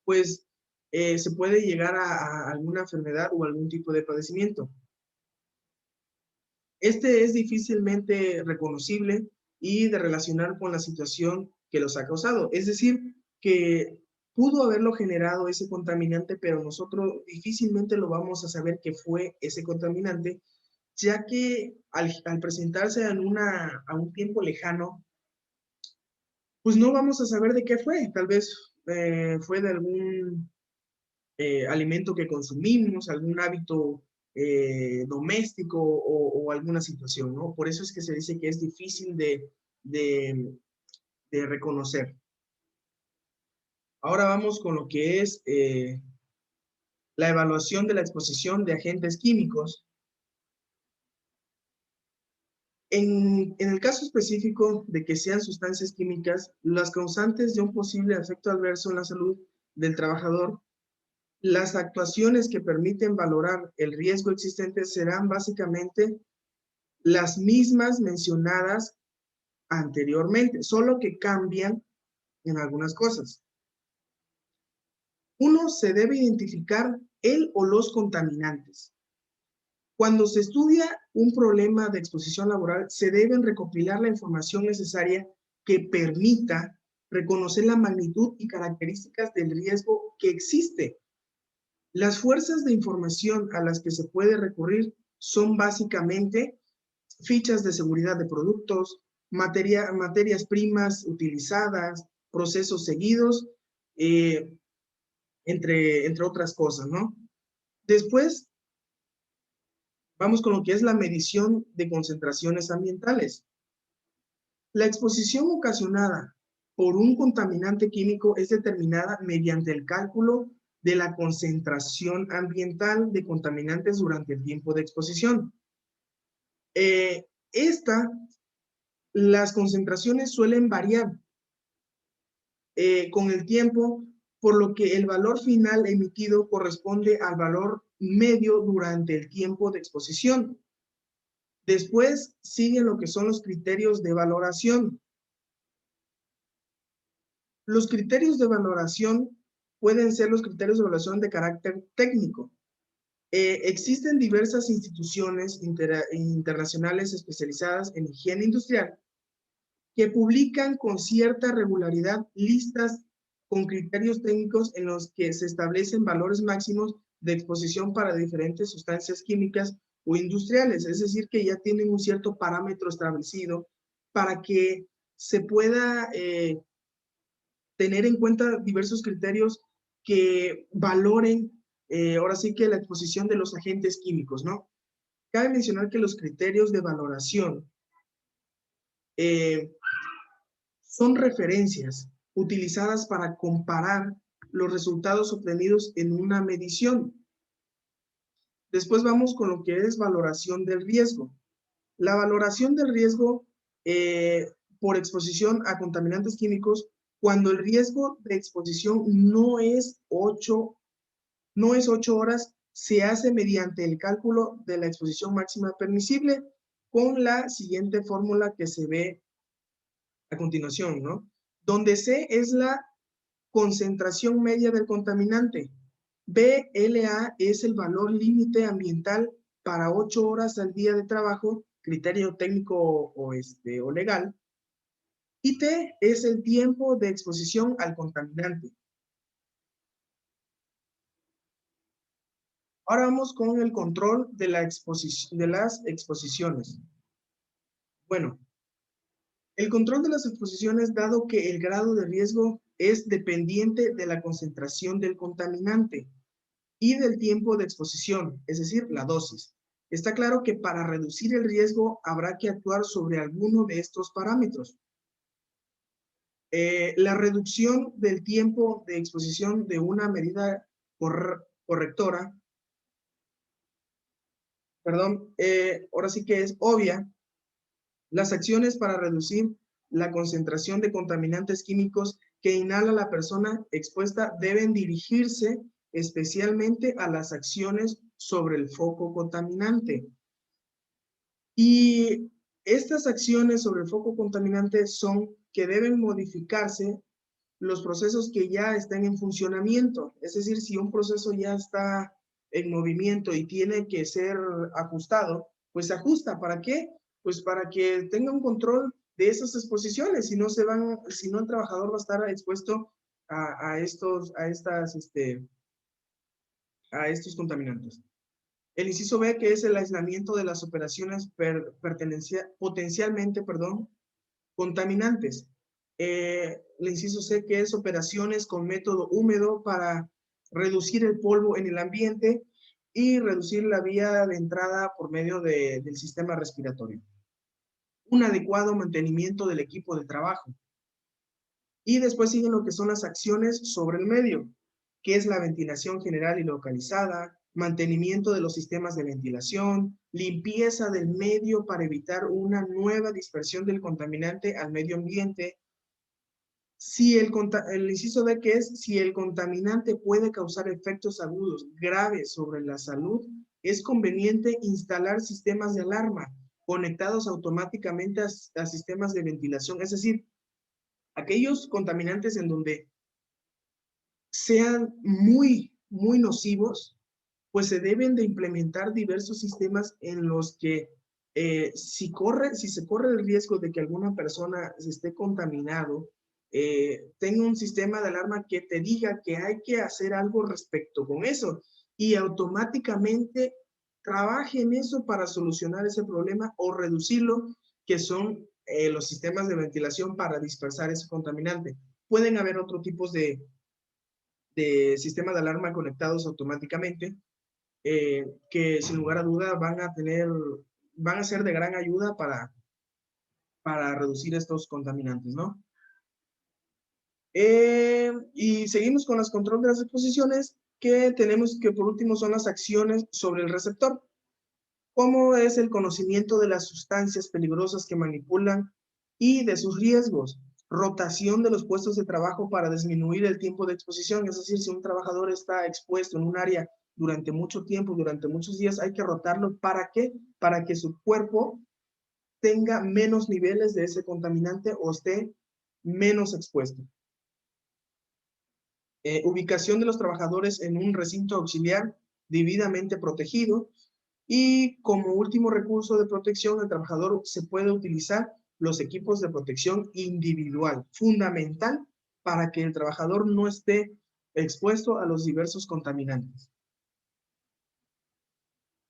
pues se puede llegar a alguna enfermedad o algún tipo de padecimiento. Este es difícilmente reconocible y de relacionar con la situación que los ha causado. Es decir, que pudo haberlo generado ese contaminante, pero nosotros difícilmente lo vamos a saber que fue ese contaminante, ya que al presentarse a un tiempo lejano, pues no vamos a saber de qué fue. Tal vez fue de algún alimento que consumimos, algún hábito doméstico o alguna situación, ¿no? Por eso es que se dice que es difícil de reconocer. Ahora vamos con lo que es la evaluación de la exposición de agentes químicos. En el caso específico de que sean sustancias químicas, las causantes de un posible efecto adverso en la salud del trabajador, las actuaciones que permiten valorar el riesgo existente serán básicamente las mismas mencionadas anteriormente, solo que cambian en algunas cosas. Uno, se debe identificar el o los contaminantes. Cuando se estudia un problema de exposición laboral, se deben recopilar la información necesaria que permita reconocer la magnitud y características del riesgo que existe. Las fuerzas de información a las que se puede recurrir son básicamente fichas de seguridad de productos, materias primas utilizadas, procesos seguidos, entre otras cosas, ¿no? Después, vamos con lo que es la medición de concentraciones ambientales. La exposición ocasionada por un contaminante químico es determinada mediante el cálculo de la concentración ambiental de contaminantes durante el tiempo de exposición. Las concentraciones suelen variar con el tiempo, por lo que el valor final emitido corresponde al valor medio durante el tiempo de exposición. Después siguen lo que son los criterios de valoración. Los criterios de valoración pueden ser los criterios de evaluación de carácter técnico. Existen diversas instituciones internacionales especializadas en higiene industrial que publican con cierta regularidad listas con criterios técnicos en los que se establecen valores máximos de exposición para diferentes sustancias químicas o industriales, es decir, que ya tienen un cierto parámetro establecido para que se pueda tener en cuenta diversos criterios que valoren, ahora sí que la exposición de los agentes químicos, ¿no? Cabe mencionar que los criterios de valoración son referencias utilizadas para comparar los resultados obtenidos en una medición. Después vamos con lo que es valoración del riesgo. La valoración del riesgo por exposición a contaminantes químicos, cuando el riesgo de exposición no es 8 horas, se hace mediante el cálculo de la exposición máxima permisible con la siguiente fórmula que se ve a continuación, ¿no? Donde C es la concentración media del contaminante. BLA es el valor límite ambiental para 8 horas al día de trabajo, criterio técnico o legal. Y T es el tiempo de exposición al contaminante. Ahora vamos con el control de las exposiciones. Bueno, el control de las exposiciones, dado que el grado de riesgo es dependiente de la concentración del contaminante y del tiempo de exposición, es decir, la dosis. Está claro que para reducir el riesgo habrá que actuar sobre alguno de estos parámetros. La reducción del tiempo de exposición de una medida correctora, perdón, ahora sí que es obvia. Las acciones para reducir la concentración de contaminantes químicos que inhala la persona expuesta deben dirigirse especialmente a las acciones sobre el foco contaminante. Y estas acciones sobre el foco contaminante son que deben modificarse los procesos que ya estén en funcionamiento. Es decir, si un proceso ya está en movimiento y tiene que ser ajustado, pues se ajusta. ¿Para qué? Pues para que tenga un control de esas exposiciones, si no el trabajador va a estar expuesto a estos contaminantes. El inciso B, que es el aislamiento de las operaciones potencialmente contaminantes. El inciso C, que es operaciones con método húmedo para reducir el polvo en el ambiente y reducir la vía de entrada por medio del sistema respiratorio. Un adecuado mantenimiento del equipo de trabajo. Y después siguen lo que son las acciones sobre el medio, que es la ventilación general y localizada, mantenimiento de los sistemas de ventilación, limpieza del medio para evitar una nueva dispersión del contaminante al medio ambiente. Si el inciso D, que es si el contaminante puede causar efectos agudos graves sobre la salud, es conveniente instalar sistemas de alarma conectados automáticamente a sistemas de ventilación, es decir, aquellos contaminantes en donde sean muy nocivos, pues se deben de implementar diversos sistemas en los que si se corre el riesgo de que alguna persona se esté contaminado, tenga un sistema de alarma que te diga que hay que hacer algo respecto con eso y automáticamente trabaje en eso para solucionar ese problema o reducirlo, que son los sistemas de ventilación para dispersar ese contaminante. Pueden haber otros tipos de sistemas de alarma conectados automáticamente, que sin lugar a duda van a ser de gran ayuda para reducir estos contaminantes, ¿no? Y seguimos con los controles de las exposiciones, que tenemos que por último son las acciones sobre el receptor. ¿Cómo es el conocimiento de las sustancias peligrosas que manipulan y de sus riesgos? Rotación de los puestos de trabajo para disminuir el tiempo de exposición, es decir, si un trabajador está expuesto en un área durante mucho tiempo, durante muchos días, hay que rotarlo. ¿Para qué? Para que su cuerpo tenga menos niveles de ese contaminante o esté menos expuesto. Ubicación de los trabajadores en un recinto auxiliar debidamente protegido. Y como último recurso de protección, el trabajador se puede utilizar los equipos de protección individual, fundamental para que el trabajador no esté expuesto a los diversos contaminantes.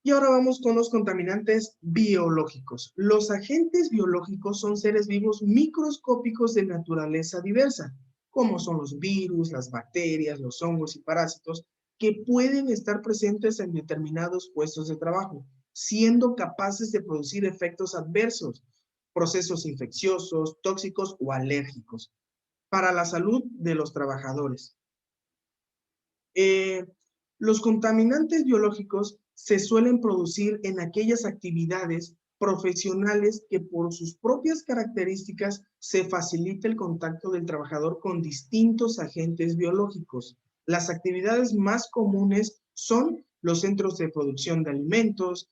Y ahora vamos con los contaminantes biológicos. Los agentes biológicos son seres vivos microscópicos de naturaleza diversa, como son los virus, las bacterias, los hongos y parásitos, que pueden estar presentes en determinados puestos de trabajo, siendo capaces de producir efectos adversos, procesos infecciosos, tóxicos o alérgicos para la salud de los trabajadores. Los contaminantes biológicos se suelen producir en aquellas actividades profesionales que por sus propias características se facilita el contacto del trabajador con distintos agentes biológicos. Las actividades más comunes son los centros de producción de alimentos,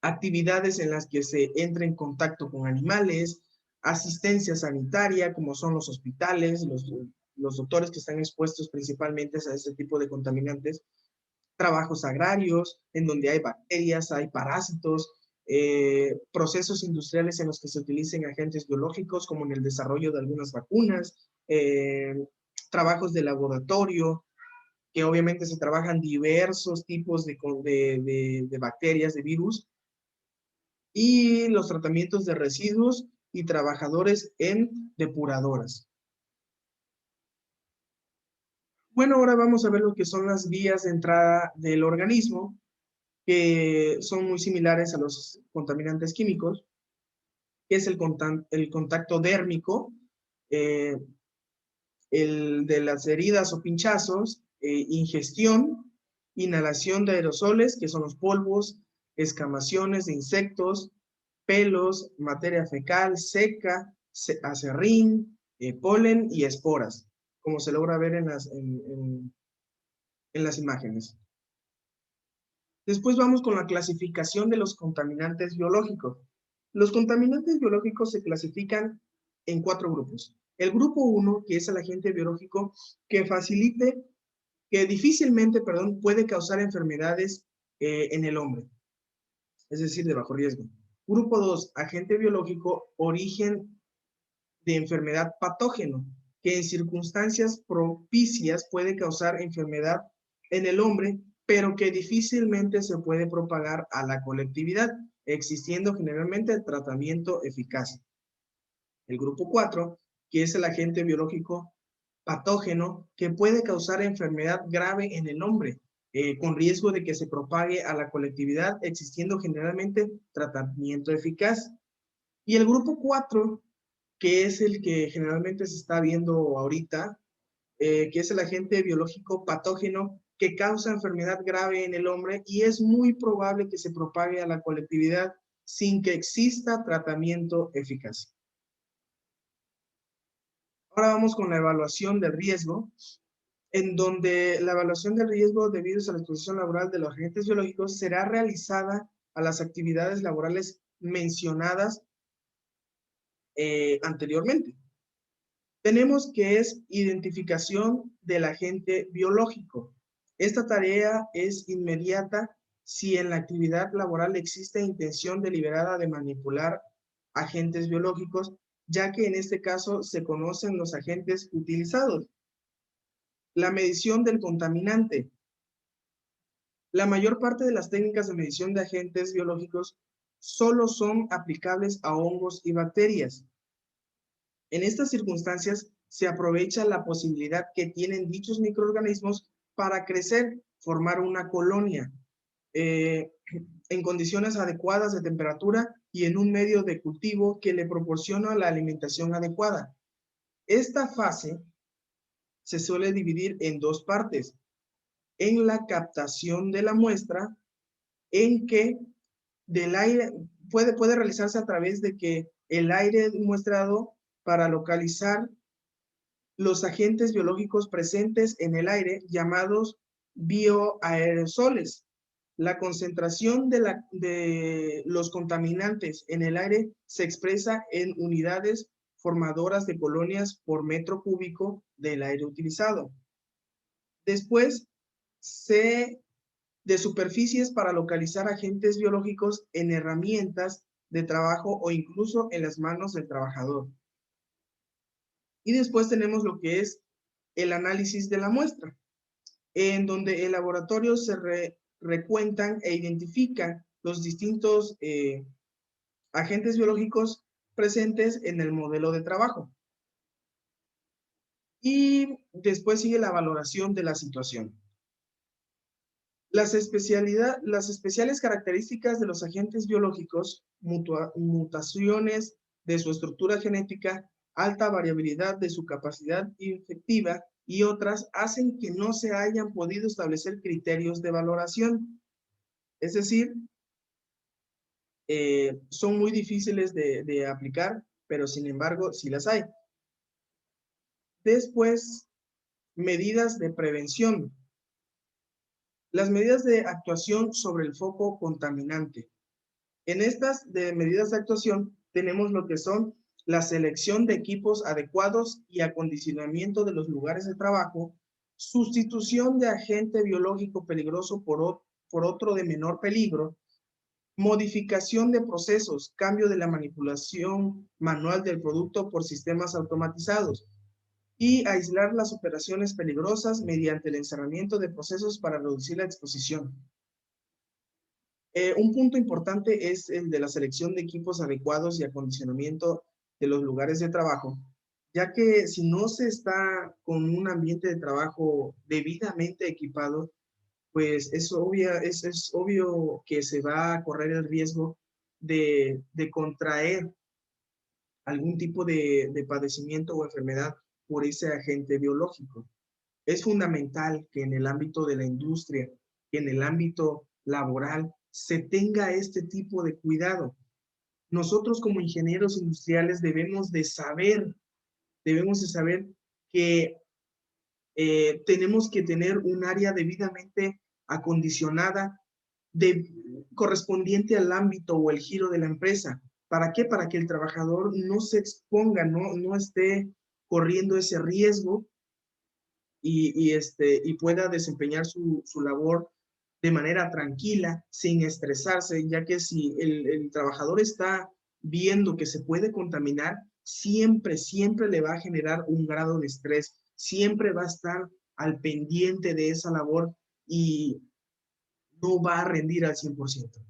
actividades en las que se entra en contacto con animales, asistencia sanitaria, como son los hospitales, los doctores que están expuestos principalmente a ese tipo de contaminantes, trabajos agrarios, en donde hay bacterias, hay parásitos, procesos industriales en los que se utilicen agentes biológicos, como en el desarrollo de algunas vacunas, trabajos de laboratorio, que obviamente se trabajan diversos tipos de bacterias, de virus, y los tratamientos de residuos y trabajadores en depuradoras. Bueno, ahora vamos a ver lo que son las vías de entrada del organismo, que son muy similares a los contaminantes químicos, que es el contacto dérmico, eh, el de las heridas o pinchazos, ingestión, inhalación de aerosoles, que son los polvos, escamaciones de insectos, pelos, materia fecal, seca, acerrín, polen y esporas, como se logra ver en las imágenes. Después vamos con la clasificación de los contaminantes biológicos. Los contaminantes biológicos se clasifican en 4 grupos. El grupo 1, que es el agente biológico que difícilmente, puede causar enfermedades en el hombre, es decir, de bajo riesgo. Grupo 2, agente biológico, origen de enfermedad patógeno, que en circunstancias propicias puede causar enfermedad en el hombre, pero que difícilmente se puede propagar a la colectividad, existiendo generalmente tratamiento eficaz. El grupo 4, que es el agente biológico patógeno, que puede causar enfermedad grave en el hombre, con riesgo de que se propague a la colectividad, existiendo generalmente tratamiento eficaz. Y el grupo 4 que es el que generalmente se está viendo ahorita, que es el agente biológico patógeno que causa enfermedad grave en el hombre y es muy probable que se propague a la colectividad sin que exista tratamiento eficaz. Ahora vamos con la evaluación del riesgo, en donde la evaluación del riesgo debido a la exposición laboral de los agentes biológicos será realizada a las actividades laborales mencionadas anteriormente. Tenemos que es identificación del agente biológico. Esta tarea es inmediata si en la actividad laboral existe intención deliberada de manipular agentes biológicos, ya que en este caso se conocen los agentes utilizados. La medición del contaminante. La mayor parte de las técnicas de medición de agentes biológicos solo son aplicables a hongos y bacterias. En estas circunstancias, se aprovecha la posibilidad que tienen dichos microorganismos para crecer, formar una colonia en condiciones adecuadas de temperatura y en un medio de cultivo que le proporciona la alimentación adecuada. Esta fase se suele dividir en dos partes. En la captación de la muestra, en que del aire puede realizarse a través de que el aire muestrado para localizar los agentes biológicos presentes en el aire llamados bioaerosoles. La concentración de los contaminantes en el aire se expresa en unidades formadoras de colonias por metro cúbico del aire utilizado. Después, de superficies para localizar agentes biológicos en herramientas de trabajo o incluso en las manos del trabajador. Y después tenemos lo que es el análisis de la muestra, en donde el laboratorio se recuentan e identifican los distintos agentes biológicos presentes en el modelo de trabajo. Y después sigue la valoración de la situación. Las especiales características de los agentes biológicos, mutaciones de su estructura genética, alta variabilidad de su capacidad infectiva y otras hacen que no se hayan podido establecer criterios de valoración. Es decir, son muy difíciles de aplicar, pero sin embargo sí las hay. Después, medidas de prevención. Las medidas de actuación sobre el foco contaminante. En estas medidas de actuación tenemos lo que son la selección de equipos adecuados y acondicionamiento de los lugares de trabajo, sustitución de agente biológico peligroso por otro de menor peligro, modificación de procesos, cambio de la manipulación manual del producto por sistemas automatizados y aislar las operaciones peligrosas mediante el encerramiento de procesos para reducir la exposición. Un punto importante es el de la selección de equipos adecuados y acondicionamiento de los lugares de trabajo, ya que si no se está con un ambiente de trabajo debidamente equipado, pues es obvio que se va a correr el riesgo de contraer algún tipo de padecimiento o enfermedad por ese agente biológico. Es fundamental que en el ámbito de la industria, que en el ámbito laboral, se tenga este tipo de cuidado. Nosotros como ingenieros industriales debemos de saber que tenemos que tener un área debidamente acondicionada correspondiente al ámbito o el giro de la empresa. ¿Para qué? Para que el trabajador no se exponga, no esté corriendo ese riesgo y pueda desempeñar su labor de manera tranquila, sin estresarse, ya que si el trabajador está viendo que se puede contaminar, siempre le va a generar un grado de estrés, siempre va a estar al pendiente de esa labor y no va a rendir al 100%.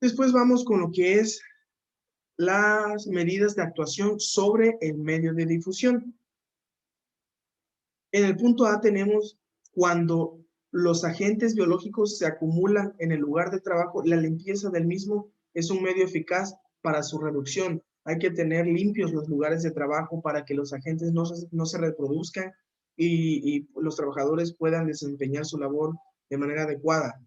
Después vamos con lo que es las medidas de actuación sobre el medio de difusión. En el punto A tenemos cuando los agentes biológicos se acumulan en el lugar de trabajo, la limpieza del mismo es un medio eficaz para su reducción. hay que tener limpios los lugares de trabajo para que los agentes no se reproduzcan y los trabajadores puedan desempeñar su labor de manera adecuada.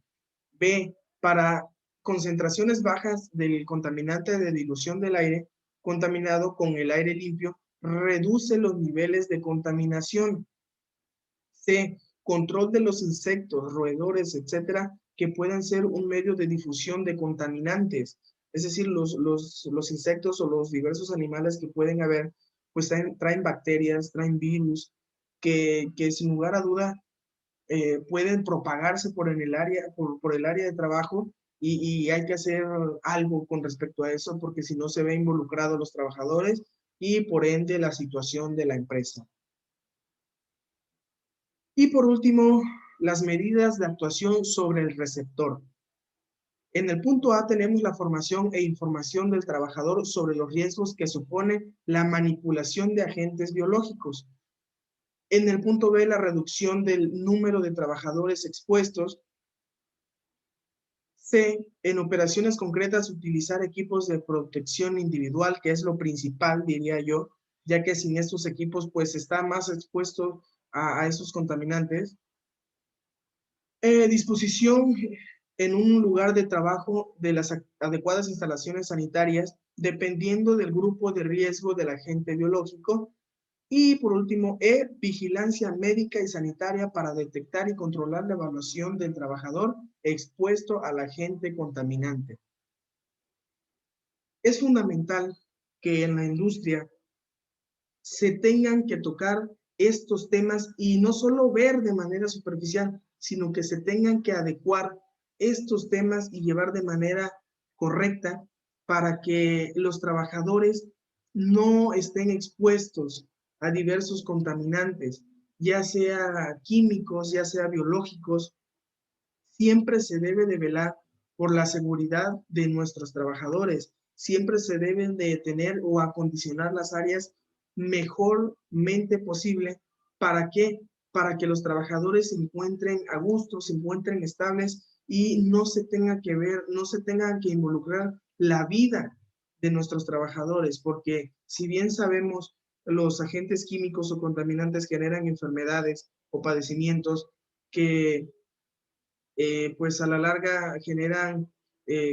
B, para concentraciones bajas del contaminante de dilución del aire contaminado con el aire limpio, reduce los niveles de contaminación. C, control de los insectos, roedores, etcétera, que puedan ser un medio de difusión de contaminantes. Es decir, los insectos o los diversos animales que pueden haber, pues traen bacterias, traen virus, que sin lugar a duda pueden propagarse por el área de trabajo y hay que hacer algo con respecto a eso porque si no se ve involucrados los trabajadores y por ende la situación de la empresa. Y por último, las medidas de actuación sobre el receptor. En el punto A tenemos la formación e información del trabajador sobre los riesgos que supone la manipulación de agentes biológicos. En el punto B, la reducción del número de trabajadores expuestos. C, en operaciones concretas, utilizar equipos de protección individual, que es lo principal, diría yo, ya que sin estos equipos, pues está más expuesto a esos contaminantes. Disposición en un lugar de trabajo de las adecuadas instalaciones sanitarias, dependiendo del grupo de riesgo del agente biológico. Y por último, vigilancia médica y sanitaria para detectar y controlar la evaluación del trabajador expuesto al agente contaminante. Es fundamental que en la industria se tengan que tocar estos temas y no solo ver de manera superficial, sino que se tengan que adecuar estos temas y llevar de manera correcta para que los trabajadores no estén expuestos a diversos contaminantes, ya sea químicos, ya sea biológicos. Siempre se debe de velar por la seguridad de nuestros trabajadores. Siempre se deben de tener o acondicionar las áreas mejormente posible. ¿Para qué? Para que los trabajadores se encuentren a gusto, se encuentren estables y no se tenga que ver, no se tenga que involucrar la vida de nuestros trabajadores, porque si bien sabemos los agentes químicos o contaminantes generan enfermedades o padecimientos que pues a la larga generan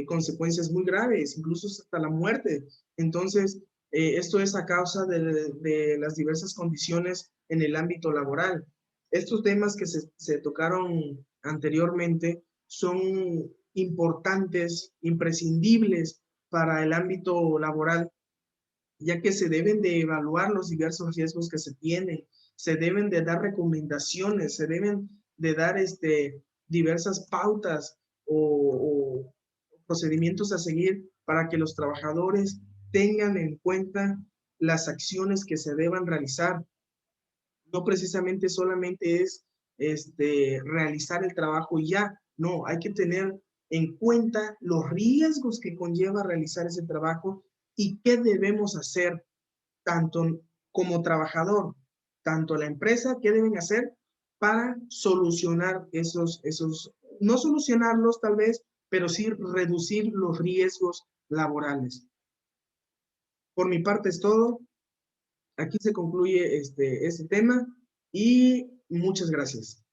consecuencias muy graves, incluso hasta la muerte. Entonces, esto es a causa de las diversas condiciones en el ámbito laboral. Estos temas que se tocaron anteriormente son importantes, imprescindibles para el ámbito laboral, ya que se deben de evaluar los diversos riesgos que se tienen, se deben de dar recomendaciones, se deben de dar diversas pautas o procedimientos a seguir para que los trabajadores tengan en cuenta las acciones que se deban realizar. No precisamente solamente es realizar el trabajo y ya, no, hay que tener en cuenta los riesgos que conlleva realizar ese trabajo y qué debemos hacer tanto como trabajador, tanto la empresa, qué deben hacer para solucionar no solucionarlos tal vez, pero sí reducir los riesgos laborales. Por mi parte es todo. Aquí se concluye este tema y muchas gracias.